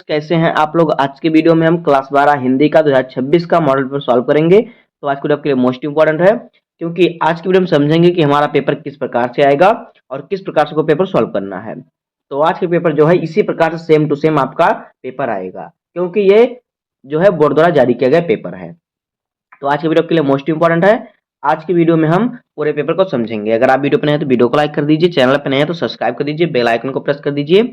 कैसे हैं आप लोग। आज के वीडियो में हम क्लास 12 हिंदी का 2026 का मॉडल पेपर सॉल्व करेंगे। तो आज की वीडियो आपके लिए मोस्ट इंपॉर्टेंट है, क्योंकि आज की वीडियो में समझेंगे कि हमारा पेपर किस प्रकार से आएगा और किस प्रकार से को पेपर सॉल्व करना है। तो आज के पेपर जो है इसी प्रकार से सेम टू सेम आपका पेपर आएगा, क्योंकि ये जो है बोर्ड द्वारा जारी किया गया पेपर है। तो आज की वीडियो आपके लिए मोस्ट इंपॉर्टेंट है। आज की वीडियो में हम पूरे पेपर को समझेंगे। अगर आप वीडियो पर नए हैं तो वीडियो को लाइक कर दीजिए, चैनल पर नए हैं तो सब्सक्राइब कर दीजिए, बेल आइकन को प्रेस कर दीजिए,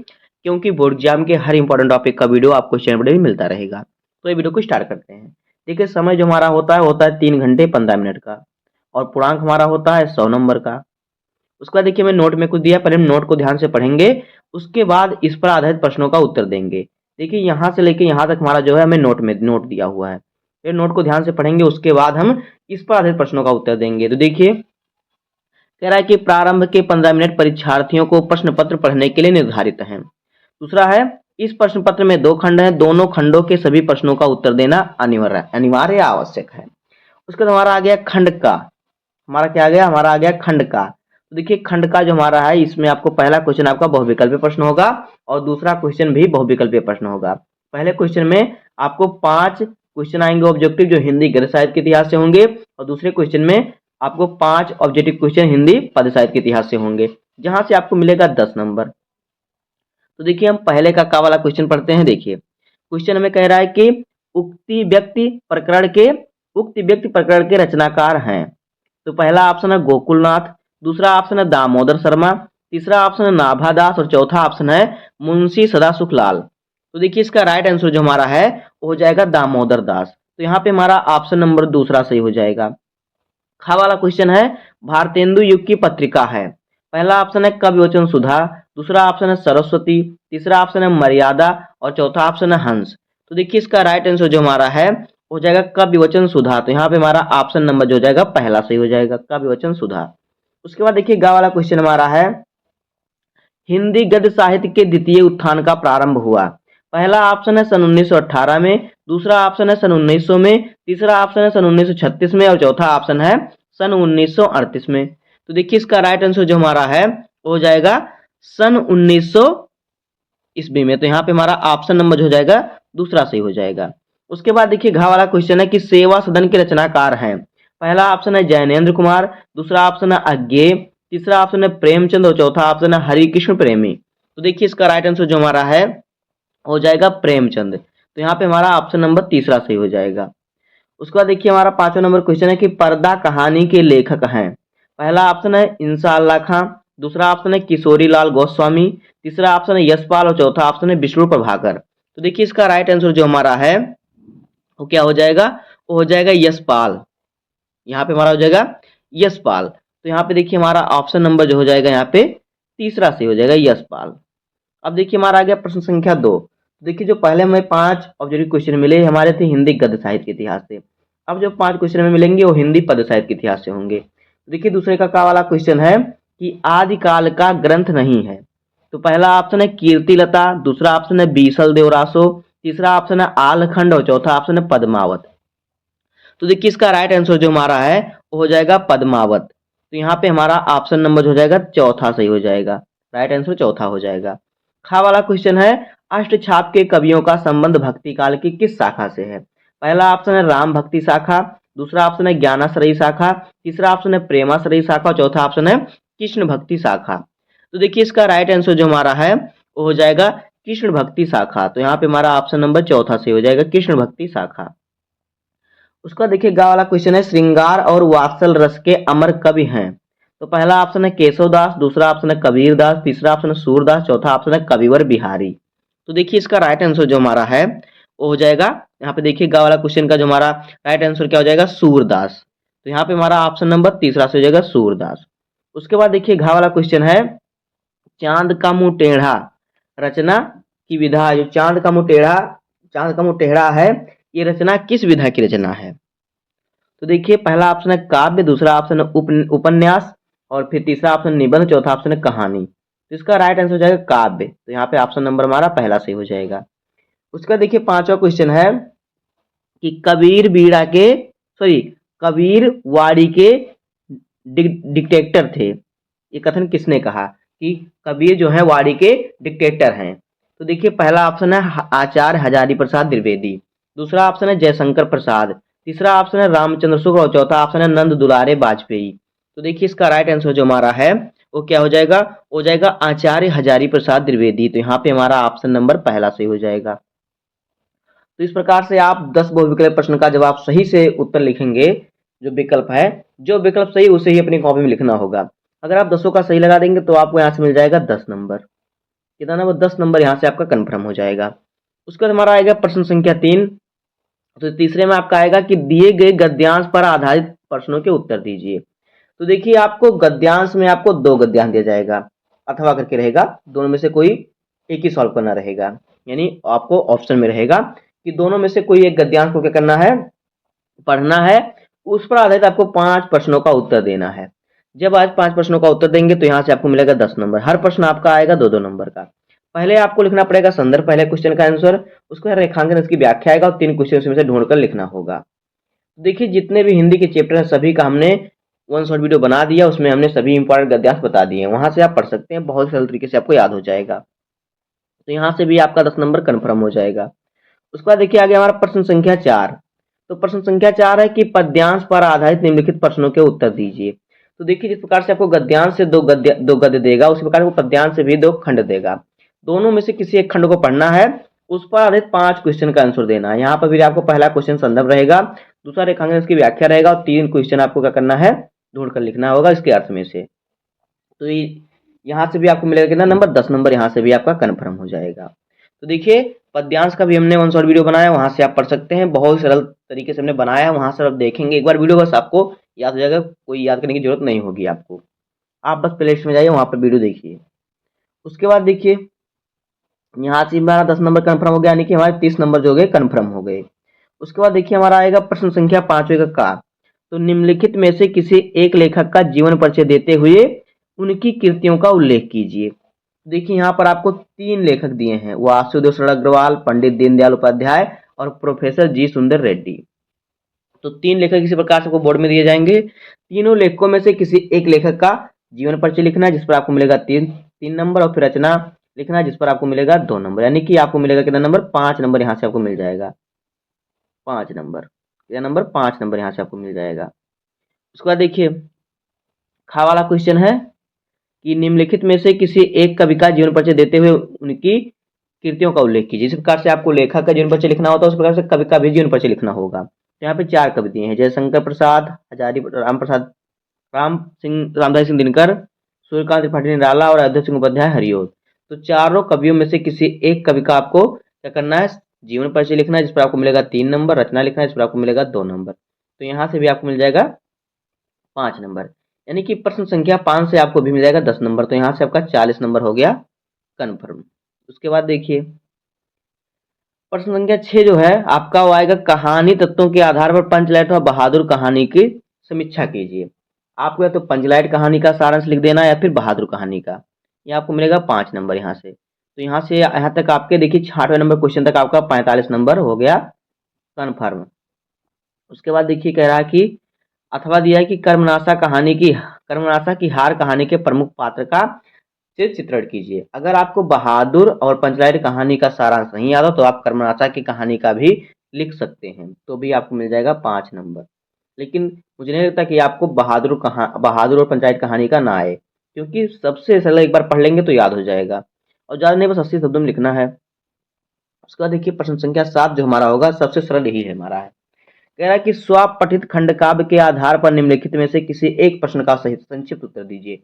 क्योंकि बोर्ड एग्जाम के हर इंपॉर्टेंट टॉपिक का वीडियो आपको इस चैनल पर भी मिलता रहेगा। तो ये वीडियो को स्टार्ट करते हैं। देखिए, समय जो हमारा होता है 3 घंटे 15 मिनट का, और पूर्णांक हमारा होता है 100 नंबर का। उसके बाद देखिए, मैं नोट में कुछ दिया, पहले हम नोट को ध्यान से पढ़ेंगे, उसके बाद इस पर आधारित प्रश्नों का उत्तर देंगे। देखिए, यहाँ से लेके यहाँ तक हमारा जो है हमें नोट दिया हुआ है। फिर नोट को ध्यान से पढ़ेंगे, उसके बाद हम इस पर आधारित प्रश्नों का उत्तर देंगे। तो देखिए, कह रहा है कि प्रारंभ के 15 मिनट परीक्षार्थियों को प्रश्न पत्र पढ़ने के लिए निर्धारित हैं। दूसरा है, इस प्रश्न पत्र में 2 खंड हैं, दोनों खंडों के सभी प्रश्नों का उत्तर देना अनिवार्य आवश्यक है। उसके बाद हमारा आ गया खंड का, हमारा क्या आ गया, हमारा आ गया खंड का। तो देखिए, खंड का जो हमारा है, इसमें आपको पहला क्वेश्चन आपका बहुविकल्पीय प्रश्न होगा और दूसरा क्वेश्चन भी बहुविकल्पीय प्रश्न होगा। पहले क्वेश्चन में आपको 5 क्वेश्चन आएंगे ऑब्जेक्टिव, जो हिंदी गद्य साहित्य के इतिहास से होंगे, और दूसरे क्वेश्चन में आपको 5 ऑब्जेक्टिव क्वेश्चन हिंदी पद्य साहित्य के इतिहास से होंगे, जहां से आपको मिलेगा 10 नंबर। तो देखिए, हम पहले का वाला क्वेश्चन पढ़ते हैं। देखिए, क्वेश्चन हमें कह रहा है कि उक्त व्यक्ति प्रकरण के रचनाकार हैं। तो पहला ऑप्शन है गोकुलनाथ, दूसरा ऑप्शन है दामोदर शर्मा, तीसरा ऑप्शन है नाभादास और चौथा ऑप्शन है मुंशी सदासुखलाल। तो देखिए, इसका राइट आंसर जो हमारा है वो हो जाएगा दामोदर दास। तो यहाँ पे हमारा ऑप्शन नंबर दूसरा सही हो जाएगा। खा वाला क्वेश्चन है, भारतेंदु युग की पत्रिका है। पहला ऑप्शन है कविवचन सुधा, दूसरा ऑप्शन है सरस्वती, तीसरा ऑप्शन है मर्यादा और चौथा ऑप्शन है हंस। तो देखिए, इसका राइट आंसर जो हमारा है हो जाएगा कविवचन सुधा। तो यहाँ पे हमारा ऑप्शन नंबर जो हो जाएगा पहला सही हो जाएगा, कविवचन सुधा। उसके बाद देखिए, गा वाला क्वेश्चन हमारा है, हिंदी गद्य साहित्य के द्वितीय उत्थान का प्रारंभ हुआ। पहला ऑप्शन है सन 1918 में, दूसरा ऑप्शन है सन 1900 में, तीसरा ऑप्शन है सन 1936 में और चौथा ऑप्शन है सन 1938 में। तो देखिए, इसका राइट आंसर जो हमारा है वो हो जाएगा सन 1900 ईस्वी में। तो यहाँ पे हमारा ऑप्शन नंबर जो हो जाएगा दूसरा सही हो जाएगा। उसके बाद देखिए, घा वाला क्वेश्चन है कि सेवा सदन के रचनाकार हैं। पहला ऑप्शन है जैनेन्द्र कुमार, दूसरा ऑप्शन है अज्ञेय, तीसरा ऑप्शन है प्रेमचंद और चौथा ऑप्शन है हरिकृष्ण प्रेमी। तो देखिए, इसका राइट आंसर जो हमारा है हो जाएगा प्रेमचंद। तो यहाँ पे हमारा ऑप्शन नंबर तीसरा सही हो जाएगा। उसके बाद देखिए, हमारा 5वां नंबर क्वेश्चन है कि पर्दा कहानी के लेखक हैं। पहला ऑप्शन है इंसाअल्लाह खां, दूसरा ऑप्शन है किशोरी लाल गोस्वामी, तीसरा ऑप्शन है यशपाल और चौथा ऑप्शन है विष्णु प्रभाकर। तो देखिए, इसका राइट आंसर जो हमारा है वो क्या हो जाएगा, वो हो जाएगा यशपाल। यहाँ पे हमारा हो जाएगा यशपाल। तो यहाँ पे देखिए, हमारा ऑप्शन नंबर जो हो जाएगा यहाँ पे तीसरा सही हो जाएगा, यशपाल। अब देखिए, हमारा आ गया प्रश्न संख्या 2। देखिए, जो पहले हमें 5 ऑब्जेक्टिव क्वेश्चन मिले हमारे थे हिंदी गद्य साहित्य के इतिहास से। अब जो 5 क्वेश्चन हमें मिलेंगे वो हिंदी पद्य साहित्य के इतिहास से होंगे। देखिए, दूसरे का वाला क्वेश्चन है कि आदिकाल का ग्रंथ नहीं है। तो पहला ऑप्शन है कीर्तिलता, दूसरा ऑप्शन है बीसल देवरासो, तीसरा ऑप्शन है आलखंड और चौथा ऑप्शन है पद्मावत। तो देखिए, इसका राइट आंसर जो हमारा है वो हो जाएगा पद्मावत। तो यहाँ पे हमारा ऑप्शन नंबर जो हो जाएगा चौथा सही हो जाएगा, राइट आंसर चौथा हो जाएगा। खा वाला क्वेश्चन है, अष्टछाप के कवियों का संबंध भक्ति काल की किस शाखा से है। पहला ऑप्शन है राम भक्ति शाखा, दूसरा ऑप्शन है ज्ञानाश्रयी शाखा, तीसरा ऑप्शन है प्रेमाश्रयी शाखा और चौथा ऑप्शन है कृष्ण भक्ति शाखा। तो देखिए, इसका राइट आंसर जो हमारा है वो हो जाएगा कृष्ण भक्ति शाखा। तो यहाँ पे हमारा ऑप्शन नंबर चौथा सही हो जाएगा, कृष्ण भक्ति शाखा। उसका देखिए, गा वाला क्वेश्चन है, श्रृंगार और वात्सल रस के अमर कवि हैं। तो पहला ऑप्शन है केशवदास, दूसरा ऑप्शन है कबीर दास, तीसरा ऑप्शन है सूरदास, चौथा ऑप्शन है कविवर बिहारी। तो देखिए, इसका राइट आंसर जो हमारा है वो हो जाएगा, यहाँ पे देखिए, गा वाला क्वेश्चन का जो हमारा राइट आंसर क्या हो जाएगा, सूरदास। तो यहाँ पे हमारा ऑप्शन नंबर तीसरा से हो जाएगा सूरदास। उसके बाद देखिए, घा वाला क्वेश्चन है, चांद का मुंह टेढ़ा रचना की विधा। जो चांद का मुंह टेढ़ा है, ये रचना किस विधा की रचना है। तो देखिए, पहला ऑप्शन है काव्य, दूसरा ऑप्शन है उपन्यास और फिर तीसरा ऑप्शन निबंध, चौथा ऑप्शन है कहानी। तो इसका राइट आंसर हो जाएगा काव्य। तो यहाँ पे ऑप्शन नंबर हमारा पहला सही हो जाएगा। उसका देखिए, 5वां क्वेश्चन है कि कबीर वाड़ी के डिक्टेटर थे। ये कथन किसने कहा कि कबीर जो है वाड़ी के डिक्टेटर हैं। तो देखिए पहला ऑप्शन है आचार्य हजारी प्रसाद द्विवेदी, दूसरा ऑप्शन है जयशंकर प्रसाद, तीसरा ऑप्शन है रामचंद्र शुक्ल और चौथा ऑप्शन है नंद दुलारे वाजपेयी। तो देखिए इसका राइट आंसर जो हमारा है वो क्या हो जाएगा आचार्य हजारी प्रसाद द्विवेदी। तो यहाँ पे हमारा ऑप्शन नंबर पहला सही हो जाएगा। तो इस प्रकार से आप 10 बहुविकल्प प्रश्न का जवाब सही से उत्तर लिखेंगे, जो विकल्प है, जो विकल्प सही उसे ही अपनी कॉपी में लिखना होगा। अगर आप 10 का सही लगा देंगे तो आपको यहाँ से मिल जाएगा 10 नंबर। कितना नंबर? 10 नंबर यहाँ से आपका कन्फर्म हो जाएगा। उसके बाद हमारा आएगा प्रश्न संख्या 3। तो तीसरे में आपका आएगा कि दिए गए गद्यांश पर आधारित प्रश्नों के उत्तर दीजिए। तो देखिए आपको गद्यांश में आपको 2 गद्यांश दिया जाएगा अथवा करके रहेगा, दोनों में से कोई एक ही सॉल्व करना रहेगा। यानी आपको ऑप्शन में रहेगा कि दोनों में से कोई एक गद्यांश को क्या करना है, पढ़ना है, उस पर आधारित आपको 5 प्रश्नों का उत्तर देना है। जब आज 5 प्रश्नों का उत्तर देंगे तो यहाँ से आपको मिलेगा 10 नंबर। हर प्रश्न आपका आएगा 2-2 नंबर का। पहले आपको लिखना पड़ेगा संदर्भ, पहले क्वेश्चन का आंसर, उसके बाद रेखांकन, इसकी व्याख्या आएगा और 3 क्वेश्चन उसमें से ढूंढकर लिखना होगा। देखिए जितने भी हिंदी के चैप्टर हैं सभी का हमने वन शॉट वीडियो बना दिया, उसमें हमने सभी इंपॉर्टेंट गद्यांश बता दिए हैं, वहां से आप पढ़ सकते हैं, बहुत सरल तरीके से आपको याद हो जाएगा। तो यहाँ से भी आपका 10 नंबर कन्फर्म हो जाएगा। उसके बाद देखिए आगे हमारा प्रश्न संख्या 4। तो प्रश्न संख्या 4 है कि पद्यांश पर आधारित निम्नलिखित प्रश्नों के उत्तर दीजिए। तो देखिए जिस प्रकार से आपको गद्यांश से दो गद्य देगा, उसी प्रकार को पद्यांश से भी 2 खंड देगा। दोनों में से किसी एक खंड को पढ़ना है, उस पर आधारित 5 क्वेश्चन का आंसर देना है। यहाँ पर भी आपको पहला क्वेश्चन संदर्भ रहेगा, दूसरा रेखांकन इसकी व्याख्या रहेगा और 3 क्वेश्चन आपको क्या करना है, ढूंढ कर लिखना होगा इसके अर्थ में से। तो यहाँ से भी आपको मिलेगा कितना नंबर, 10 नंबर यहाँ से भी आपका कन्फर्म हो जाएगा। तो देखिए पद्यांश का भी हमने वन शॉट वीडियो बनाया, वहां से आप पढ़ सकते हैं, बहुत सरल तरीके से हमने बनाया है, वहां से आप देखेंगे एक बार वीडियो, बस आपको याद हो जाएगा, कोई याद करने की जरूरत नहीं होगी आपको। आप बस प्ले लिस्ट में जाइए, वहां पर वीडियो देखिए। उसके बाद देखिए यहाँ से हमारा 10 नंबर कन्फर्म हो गया, यानी कि हमारे 30 नंबर जो हो गए कन्फर्म हो गए। उसके बाद देखिए हमारा आएगा प्रश्न संख्या 5वें का। तो निम्नलिखित में से किसी एक लेखक का जीवन परिचय देते हुए उनकी कृतियों का उल्लेख कीजिए। देखिए यहाँ पर आपको 3 लेखक दिए हैं, वासुदेव शरण अग्रवाल, पंडित दीनदयाल उपाध्याय और प्रोफेसर जी सुंदर रेड्डी। तो 3 लेखक इसी प्रकार से आपको बोर्ड में दिए जाएंगे। तीनों लेखकों में से किसी एक लेखक का जीवन परिचय लिखना है, जिस पर आपको मिलेगा 3 नंबर, और फिर रचना लिखना है जिस पर आपको मिलेगा 2 नंबर, यानी कि आपको मिलेगा कितना नंबर, 5 नंबर यहाँ से आपको मिल जाएगा। 5 नंबर, कितना नंबर, 5 नंबर यहाँ से आपको मिल जाएगा। उसके बाद देखिए खा वाला क्वेश्चन है कि निम्नलिखित में से किसी एक कवि का जीवन परिचय देते हुए उनकी कृतियों का उल्लेख कीजिए। जिस प्रकार से आपको लेखक का जीवन परिचय लिखना होता है, उस प्रकार से कवि का भी जीवन परिचय लिखना होगा। तो यहाँ पे 4 कवि दिए हैं, जयशंकर प्रसाद, हजारी राम प्रसाद, रामधारी सिंह दिनकर, सूर्यकांत त्रिपाठी निराला और अयोध्या सिंह उपाध्याय हरिओद। तो चारों कवियों में से किसी एक कवि का आपको क्या करना है, जीवन परिचय लिखना है, जिस पर आपको मिलेगा 3 नंबर, रचना लिखना है जिस पर आपको मिलेगा 2 नंबर। तो यहाँ से भी आपको मिल जाएगा 5 नंबर, यानी कि प्रश्न संख्या 5 से आपको भी मिल जाएगा 10 नंबर। तो यहाँ से आपका 40 नंबर हो गया कन्फर्म। उसके बाद देखिए प्रश्न संख्या 6 जो है आपका वो आएगा, कहानी तत्वों के आधार पर पंचलाइट और बहादुर कहानी की समीक्षा कीजिए। आपको या तो पंचलाइट कहानी का सारांश लिख देना है या फिर बहादुर कहानी का। ये आपको मिलेगा 5 नंबर यहाँ से। तो यहाँ से यहाँ तक आपके देखिए 6वें नंबर क्वेश्चन तक आपका 45 नंबर हो गया कन्फर्म। उसके बाद देखिए कह रहा है कि अथवा दिया है कि कर्मनाशा की हार कहानी के प्रमुख पात्र का से चित्रण कीजिए। अगर आपको बहादुर और पंचलाइट कहानी का सारांश नहीं आता तो आप कर्मनाशा की कहानी का भी लिख सकते हैं, तो भी आपको मिल जाएगा 5 नंबर। लेकिन मुझे नहीं लगता कि आपको बहादुर और पंचायत कहानी का ना आए, क्योंकि सबसे सरल एक बार पढ़ लेंगे तो याद हो जाएगा, और ज़्यादा नहीं, बस 80 शब्दों में लिखना है। उसके बाद देखिए प्रश्न संख्या 7 जो हमारा होगा सबसे सरल यही है हमारा है। कह रहा है कि स्वपठित खंड काव्य के आधार पर निम्नलिखित में से किसी एक प्रश्न का सही संक्षिप्त उत्तर दीजिए।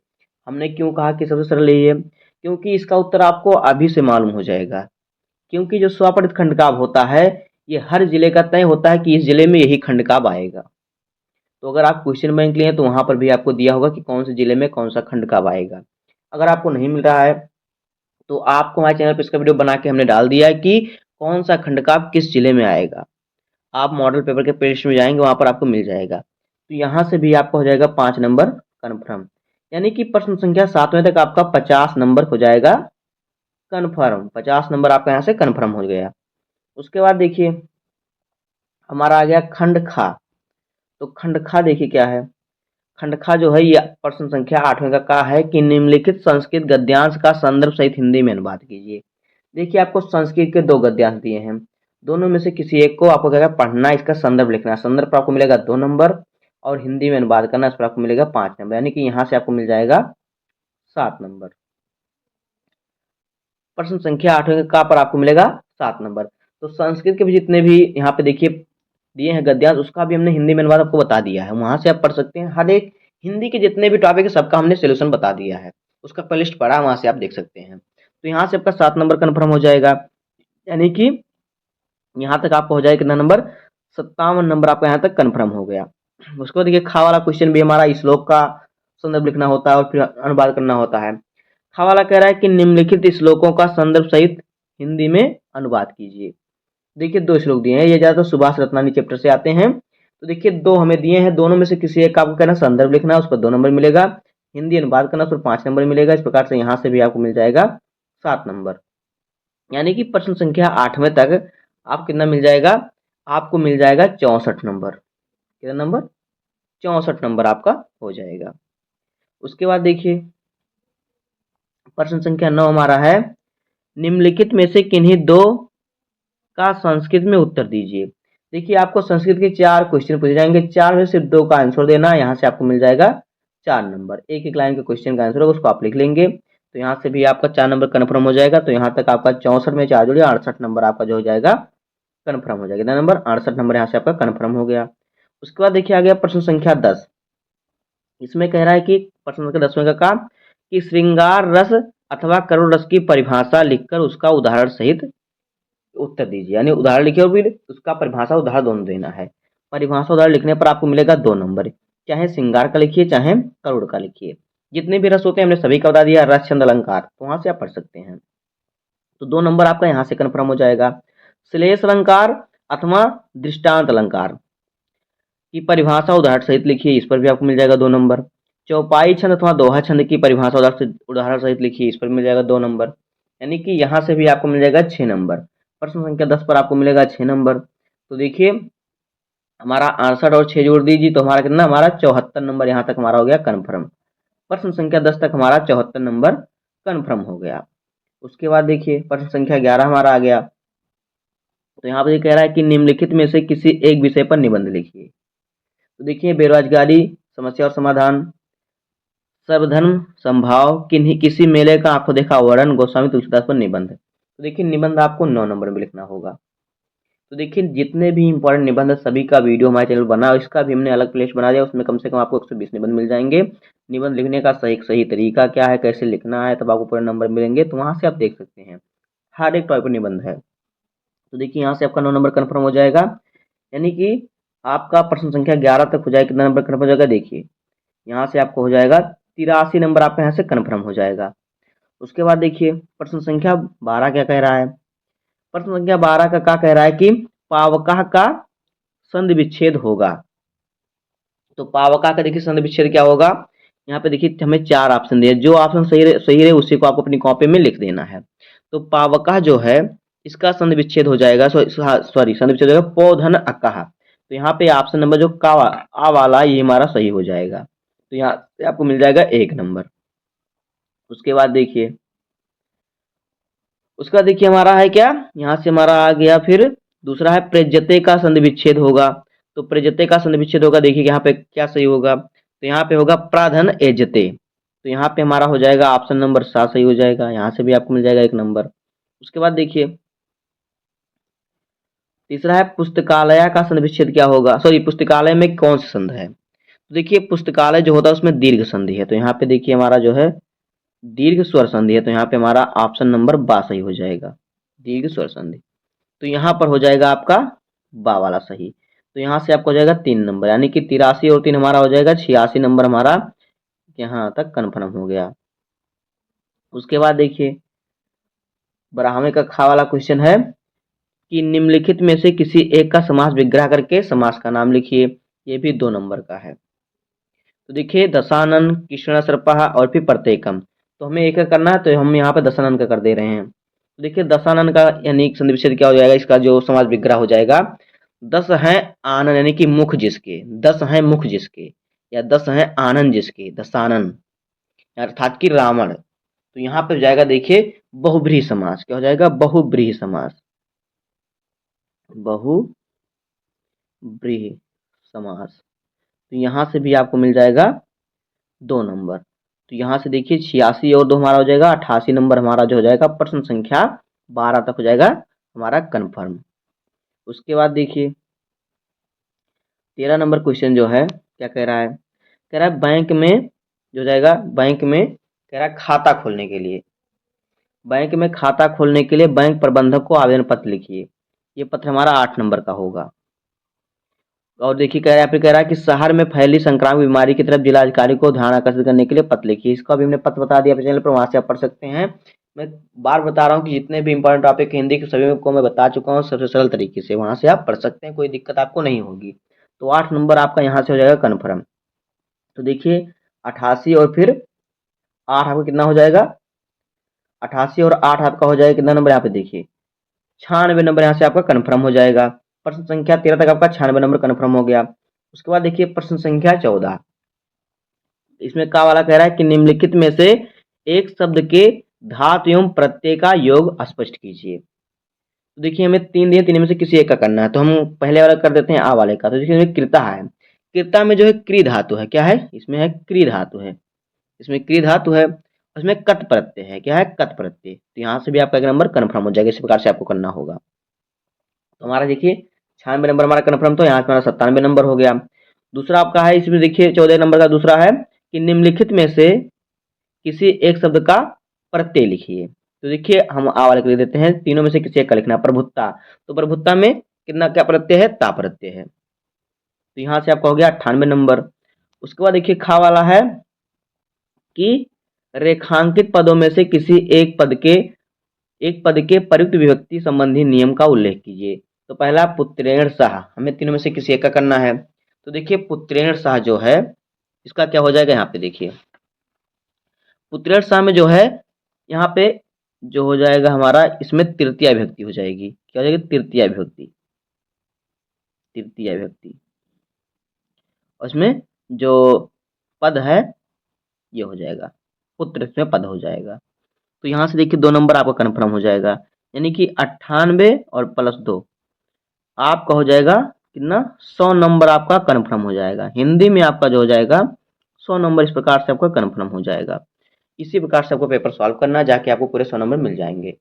हमने क्यों कहा कि सबसे सरल यही है, क्योंकि इसका उत्तर आपको अभी से मालूम हो जाएगा। क्योंकि जो स्वपठित खंड काव्य होता है ये हर जिले का तय होता है कि इस जिले में यही खंड काव्य आएगा। तो अगर आप क्वेश्चन बैंक लिए तो वहां पर भी आपको दिया होगा कि कौन से जिले में कौन सा खंड काव्य आएगा। अगर आपको नहीं मिल रहा है तो आपको हमारे चैनल पर इसका वीडियो बना के हमने डाल दिया है कि कौन सा खंड काव्य किस जिले में आएगा। आप मॉडल पेपर के पेज में जाएंगे, वहां पर आपको मिल जाएगा। तो यहाँ से भी आपको हो जाएगा 5 नंबर कन्फर्म, यानी कि प्रश्न संख्या 7वें तक आपका 50 नंबर हो जाएगा कन्फर्म। 50 नंबर आपका यहाँ से कन्फर्म हो गया। उसके बाद देखिए हमारा आ गया खंड खा। तो खंड खा देखिए क्या है, खंड खा जो है ये प्रश्न संख्या 8वें का है कि निम्नलिखित संस्कृत गद्यांश का संदर्भ सहित हिंदी में अनुवाद कीजिए। देखिए आपको संस्कृत के 2 गद्यांश दिए हैं, दोनों में से किसी एक को आपको क्या है पढ़ना, इसका संदर्भ लिखना है। संदर्भ पर आपको मिलेगा 2 नंबर और हिंदी में अनुवाद करना, इस पर आपको मिलेगा 5 नंबर, यानी कि यहाँ से आपको मिल जाएगा 7 नंबर। प्रश्न संख्या 8 का पर आपको मिलेगा 7 नंबर। तो संस्कृत के भी जितने भी यहाँ पे देखिए दिए हैं गद्यांश, उसका भी हमने हिंदी में अनुवाद आपको बता दिया है, वहाँ से आप पढ़ सकते हैं। हर एक हिंदी के जितने भी टॉपिक है सबका हमने सोल्यूशन बता दिया है, उसका प्लेलिस्ट पड़ा वहाँ से आप देख सकते हैं। तो यहाँ से आपका 7 नंबर कन्फर्म हो जाएगा, यानी कि यहाँ तक आपको हो जाएगा कितना नंबर, 57 नंबर आपका यहाँ तक कन्फर्म हो गया। उसके बाद देखिए खा वाला क्वेश्चन भी हमारा श्लोक का संदर्भ लिखना होता है और फिर अनुवाद करना होता है। खा वाला कह रहा है कि निम्नलिखित श्लोकों का संदर्भ सहित हिंदी में अनुवाद कीजिए। देखिए 2 श्लोक दिए हैं, ये ज़्यादातर सुभाष रत्नानी चैप्टर से आते हैं। तो देखिए 2 हमें दिए हैं, दोनों में से किसी एक का आपको कहना संदर्भ लिखना है, उस पर 2 नंबर मिलेगा। हिंदी अनुवाद करना, उस पर 5 नंबर मिलेगा। इस प्रकार से यहाँ से भी आपको मिल जाएगा 7 नंबर, यानी कि प्रश्न संख्या 8वें तक आप कितना मिल जाएगा, आपको मिल जाएगा 64 नंबर। कितना नंबर, 64 नंबर आपका हो जाएगा। उसके बाद देखिए प्रश्न संख्या 9 हमारा है, निम्नलिखित में से किन्हीं 2 का संस्कृत में उत्तर दीजिए। देखिए आपको संस्कृत के 4 क्वेश्चन पूछे जाएंगे, 4 में सिर्फ 2 का आंसर देना है, यहाँ से आपको मिल जाएगा 4 नंबर। एक एक लाइन के क्वेश्चन का आंसर होगा, उसको आप लिख लेंगे, तो यहाँ से भी आपका 4 नंबर कन्फर्म हो जाएगा। तो यहाँ तक आपका 64 में 4 जोड़िए 68 नंबर आपका जो हो जाएगा कन्फर्म हो जाएगा। कितना नंबर, 68 नंबर यहाँ से आपका कन्फर्म हो गया। उसके बाद देखिए आ गया प्रश्न संख्या 10। इसमें कह रहा है कि प्रश्न संख्या 10वें का काम कि श्रृंगार रस अथवा करुण रस की परिभाषा लिखकर उसका उदाहरण सहित उत्तर दीजिए, यानी उदाहरण लिखिए और फिर उसका परिभाषा उदाहरण दोनों देना है। परिभाषा उदाहरण लिखने पर आपको मिलेगा 2 नंबर, चाहे श्रृंगार का लिखिए चाहे करुण का लिखिए। जितने भी रस होते हैं हमने सभी का बता दिया, रस छंद अलंकार, तो वहां से आप पढ़ सकते हैं। तो 2 नंबर आपका यहाँ से कन्फर्म हो जाएगा। श्लेष अलंकार अथवा दृष्टांत अलंकार की परिभाषा उदाहरण सहित लिखिए, इस पर भी आपको मिल जाएगा 2 नंबर। चौपाई छंद अथवा दोहा छंद की परिभाषा उदाहरण सहित लिखिए, इस पर मिल जाएगा 2 नंबर, यानी कि यहाँ से भी आपको मिल जाएगा 6 नंबर। प्रश्न संख्या 10 पर आपको मिलेगा 6 नंबर। तो देखिए हमारा 68 और 6 जोड़ दीजिए तो हमारा कितना, हमारा 74 नंबर यहाँ तक हमारा हो गया कन्फर्म। प्रश्न संख्या 10 तक हमारा 74 नंबर कन्फर्म हो गया। उसके बाद देखिए प्रश्न संख्या 11 हमारा आ गया। तो यहाँ पर ये कह रहा है कि निम्नलिखित में से किसी एक विषय पर निबंध लिखिए। तो देखिए बेरोजगारी समस्या और समाधान, सर्वधर्म संभाव, किन्हीं किसी मेले का आंखों देखा वर्णन, गोस्वामी तुलसीदास पर निबंध। तो देखिए निबंध आपको 9 नंबर में लिखना होगा। तो देखिए जितने भी इंपॉर्टेंट निबंध है सभी का वीडियो हमारे चैनल बना है, इसका भी हमने अलग प्लेलिस्ट बना दिया, उसमें कम से कम आपको 120 निबंध मिल जाएंगे। निबंध लिखने का सही तरीका क्या है, कैसे लिखना है, तब आपको पूरे नंबर मिलेंगे, तो वहाँ से आप देख सकते हैं हर एक टॉपिक पर निबंध है। तो देखिए यहाँ से आपका 9 नंबर कन्फर्म हो जाएगा, यानी कि आपका प्रश्न संख्या 11 तक हो जाएगा। कितना नंबर कन्फर्म हो जाएगा, देखिए यहाँ से आपको हो जाएगा 83 नंबर आपका यहाँ से कन्फर्म हो जाएगा। उसके बाद देखिए प्रश्न संख्या 12 क्या कह रहा है। प्रश्न संख्या 12 का क्या कह रहा है कि पावकः का संधि विच्छेद होगा। तो पावकः का देखिए संधि विच्छेद क्या होगा, यहाँ पे देखिए हमें 4 ऑप्शन दिए, जो ऑप्शन सही रहे उसी को आपको अपनी कॉपी में लिख देना है। तो पावकः जो है इसका संधि विच्छेद हो जाएगा, सॉरी संधि विच्छेद होगा पौधन अकः। तो यहाँ पे ऑप्शन नंबर जो का आ वाला ये हमारा सही हो जाएगा, तो यहाँ से आपको मिल जाएगा 1 नंबर। उसके बाद देखिए हमारा है क्या, यहाँ से हमारा आ गया फिर दूसरा है प्रजते का संधि विच्छेद होगा। तो प्रजते का संधि विच्छेद होगा, देखिए यहाँ पे क्या सही होगा, तो यहाँ पे होगा प्राधन एजते। तो यहाँ पे हमारा हो जाएगा ऑप्शन नंबर 7 सही हो जाएगा, यहाँ से भी आपको मिल जाएगा 1 नंबर। उसके बाद देखिए तीसरा है पुस्तकालय का संधि विच्छेद क्या होगा, सॉरी पुस्तकालय में कौन सा संध है। तो देखिए पुस्तकालय जो होता है उसमें दीर्घ संधि है, तो यहाँ पे देखिए हमारा जो है दीर्घ स्वर संधि है, तो यहाँ पे हमारा ऑप्शन नंबर बा सही हो जाएगा, दीर्घ स्वर संधि। तो यहाँ पर हो जाएगा आपका बा वाला सही। तो यहाँ से आपको हो जाएगा 3 नंबर, यानी कि 83 और 3 हमारा हो जाएगा 86 नंबर हमारा यहाँ तक कन्फर्म हो गया। उसके बाद देखिए 12वें का खा वाला क्वेश्चन है कि निम्नलिखित में से किसी एक का समास विग्रह करके समास का नाम लिखिए, ये भी 2 नंबर का है। तो देखिए दशानन, कृष्ण सर्पः और फिर प्रत्येकम, तो हमें एक एक करना है, तो हम यहाँ पे दशानन का कर दे रहे हैं। तो देखिए दशानन का यानी संधि विच्छेद क्या हो जाएगा, इसका जो समास विग्रह हो जाएगा 10 हैं आनन, यानी कि मुख जिसके, 10 हैं मुख जिसके, या 10 हैं आनन जिसके, दशानन अर्थात कि रावण। तो यहाँ पे जाएगा देखिए बहुब्रीहि समास। क्या हो जाएगा? बहुब्रीहि समास। बहुब्रीहि समास। तो यहाँ से भी आपको मिल जाएगा 2 नंबर। तो यहाँ से देखिए 86 और 2 हमारा हो जाएगा 88 नंबर हमारा जो हो जाएगा प्रश्न संख्या 12 तक हो जाएगा हमारा कन्फर्म। उसके बाद देखिए 13 नंबर क्वेश्चन जो है क्या कह रहा है? कह रहा है बैंक में जो जाएगा बैंक में कह रहा है खाता खोलने के लिए, बैंक में खाता खोलने के लिए बैंक प्रबंधक को आवेदन पत्र लिखिए। ये पत्र हमारा 8 नंबर का होगा। और देखिए कह रहा है यहाँ पे कह रहा है कि शहर में फैली संक्रामक बीमारी की तरफ जिलाधिकारी को ध्यान आकर्षित करने के लिए पत्र लिखिए। इसका भी हमने पत्र बता दिया अपने चैनल पर, वहाँ से आप पढ़ सकते हैं। मैं बार बता रहा हूँ कि जितने भी इंपॉर्टेंट टॉपिक हिंदी के सभी को मैं बता चुका हूँ सबसे सरल तरीके से, वहाँ से आप पढ़ सकते हैं, कोई दिक्कत आपको नहीं होगी। तो 8 नंबर आपका यहाँ से हो जाएगा कन्फर्म। तो देखिए 88 और फिर 8 आपका कितना हो जाएगा? 88 और 8 आपका हो जाएगा कितना नंबर? यहाँ पे देखिए 96 नंबर यहाँ से आपका कन्फर्म हो जाएगा। प्रश्न संख्या 13 तक आपका 96 नंबर कन्फर्म हो गया। उसके बाद देखिए प्रश्न संख्या 14, इसमें का वाला कह रहा है कि निम्नलिखित में से एक शब्द के धातु एवं प्रत्यय का योग स्पष्ट कीजिए। तो देखिए हमें 3 दिए, 3 में से किसी एक का करना है। तो हम पहले वाला कर देते हैं आ वाले का। तो देखिए इसमें कृता है, कृता में जो है क्री धातु है। क्या है? इसमें है क्री धातु है, इसमें क्री धातु है। उसमें कत प्रत्यय है। क्या है? कत प्रत्यय। तो यहाँ से भी आपका एक नंबर कन्फर्म हो जाएगा। इस प्रकार से आपको करना होगा। तो हमारा देखिए 96 नंबर हमारा कन्फर्म, तो यहाँ से हमारा 97 नंबर हो गया। दूसरा आपका है, इसमें देखिए 14 नंबर का दूसरा है कि निम्नलिखित में से किसी एक शब्द का प्रत्यय लिखिए। तो देखिए हम आ वाले को लिख देते हैं, तीनों में से किसी एक का लिखना। प्रभुत्ता, तो प्रभुत्ता में कितना क्या प्रत्यय है? ता प्रत्यय है। तो यहाँ से आपका हो गया 98 नंबर। उसके बाद देखिए खा वाला है कि रेखांकित पदों में से किसी एक पद के प्रयुक्त विभक्ति संबंधी नियम का उल्लेख कीजिए। तो पहला पुत्रेण सह, हमें तीनों में से किसी एक का करना है। तो देखिए पुत्रेण सह जो है इसका क्या हो जाएगा? यहाँ पे देखिए पुत्रेण सह में जो है यहाँ पे जो हो जाएगा हमारा, इसमें तृतीया विभक्ति हो जाएगी। क्या हो जाएगी? तृतीया विभक्ति, तृतीया विभक्ति। और इसमें जो पद है ये हो जाएगा पुत्र, इसमें पद हो जाएगा। तो यहाँ से देखिए 2 नंबर आपका कन्फर्म हो जाएगा, यानी कि 98 और प्लस 2 आपका हो जाएगा कितना? 100 नंबर आपका कन्फर्म हो जाएगा। हिंदी में आपका जो हो जाएगा 100 नंबर, इस प्रकार से आपका कन्फर्म हो जाएगा। इसी प्रकार से आपको पेपर सॉल्व करना है, जाके आपको पूरे 100 नंबर मिल जाएंगे।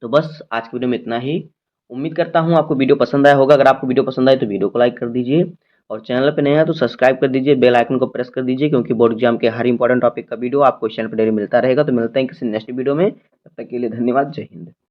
तो बस आज की वीडियो में इतना ही। उम्मीद करता हूँ आपको वीडियो पसंद आया होगा। अगर आपको वीडियो पसंद आए तो वीडियो को लाइक कर दीजिए, और चैनल पे नए हैं तो सब्सक्राइब कर दीजिए, बेल आइकन को प्रेस कर दीजिए, क्योंकि बोर्ड एग्जाम के हर इंपॉर्टेंट टॉपिक का वीडियो आपको इस चैनल पर डेली मिलता रहेगा। तो मिलते हैं किसी नेक्स्ट वीडियो में, तब तक के लिए धन्यवाद। जय हिंद।